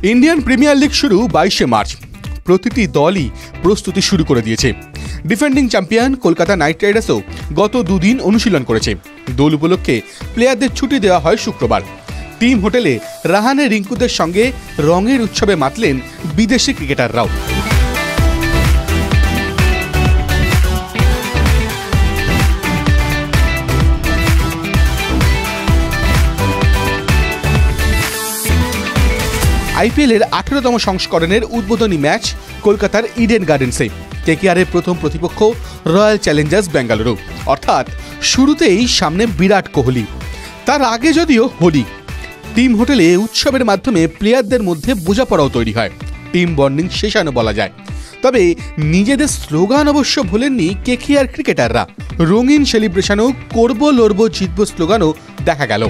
Indian premier league শুরু 22শে March. প্রতিটি দলই প্রস্তুতি শুরু করে দিয়েছে। ডিফেন্ডিং চ্যাম্পিয়ন কলকাতা নাইট রাইডার্সও গত দুদিন অনুশীলন করেছে। দোল উপলক্ষে প্লেয়ারদের ছুটি দেওয়া হয় শুক্রবার। টিম হোটেলে রাহানে রিঙ্কুদের সঙ্গে রঙের উৎসবে মাতলেন বিদেশি ক্রিকেটাররাও। আইপিএলের 18তম সংস্করণের উদ্বোধনী ম্যাচ কলকাতার ইডেন গার্ডেন্সে। কেকেআরের প্রথম প্রতিপক্ষ রয়্যাল চ্যালেঞ্জার্স বেঙ্গালুরু। অর্থাৎ শুরুতেই সামনে বিরাট কোহলি, তার আগে যদিও হোলি। টিম হোটেলে উৎসবের মাধ্যমে প্লেয়ারদের মধ্যে বোঝাপড়াও তৈরি হয়, টিম বন্ডিং শেষানো বলা যায়। তবে নিজেদের স্লোগান অবশ্য ভোলেননি কেকেআর ক্রিকেটাররা। রঙিন সেলিব্রেশনও করবো লড়বো জিতবো স্লোগানও দেখা গেল।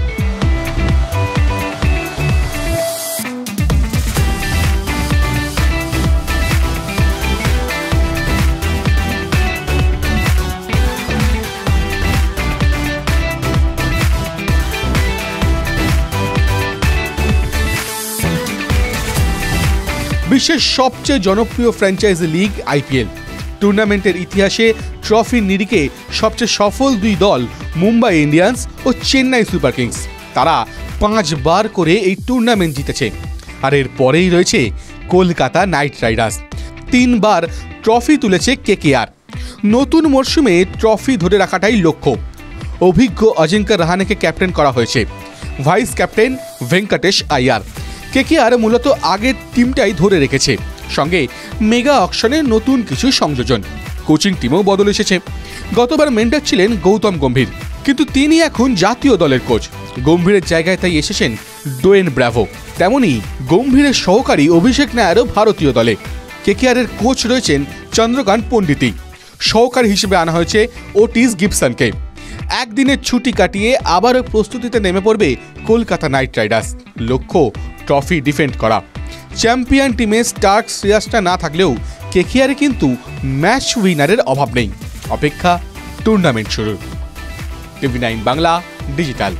বিশ্বের সবচেয়ে জনপ্রিয় ফ্র্যাঞ্চাইজি লিগ আইপিএল। টুর্নামেন্টের ইতিহাসে ট্রফির নিরিখে সবচেয়ে সফল দুই দল মুম্বাই ইন্ডিয়ান্স ও চেন্নাই সুপার কিংস। তারা 5 বার করে এই টুর্নামেন্ট জিতেছে। আর এর পরেই রয়েছে কলকাতা নাইট রাইডার্স। 3 বার ট্রফি তুলেছে কেকেআর। নতুন মরশুমে ট্রফি ধরে রাখাটাই লক্ষ্য। অভিজ্ঞ অজিঙ্ক্য রাহানেকে ক্যাপ্টেন করা হয়েছে, vice captain Venkatesh Iyer. KKR মূলত আগের টিমটাই ধরে রেখেছে, সঙ্গে মেগা অকশনে নতুন কিছু সংযোজন। কোচিং টিমও বদল এসেছে। গতবার মেন্টর ছিলেন গৌতম গম্ভীর, কিন্তু তিনি এখন জাতীয় দলের কোচ। গম্ভীরের জায়গায় তাই এসেছেন ডোয়েন ব্র্যাভো। তেমনি গম্ভীরের সহকারী অভিষেক নায়ারও ভারতীয় দলে। কেকেআরের কোচ রয়েছেন চন্দ্রকান্ত পণ্ডিতই। সহকারী হিসেবে আনা হয়েছে ওটিস গিবসনকে। একদিনের ছুটি কাটিয়ে আবারও প্রস্তুতিতে নেমে পড়বে কলকাতা নাইট রাইডার্স। লক্ষ্য ট্রফি ডিফেন্ড করা। চ্যাম্পিয়ন টিমে স্টার্ক শ্রেয়াসটা না থাকলেও কেকেআরে কিন্তু ম্যাচ উইনারের অভাব নেই। অপেক্ষা টুর্নামেন্ট শুরুর। টিভি9 বাংলা ডিজিটাল।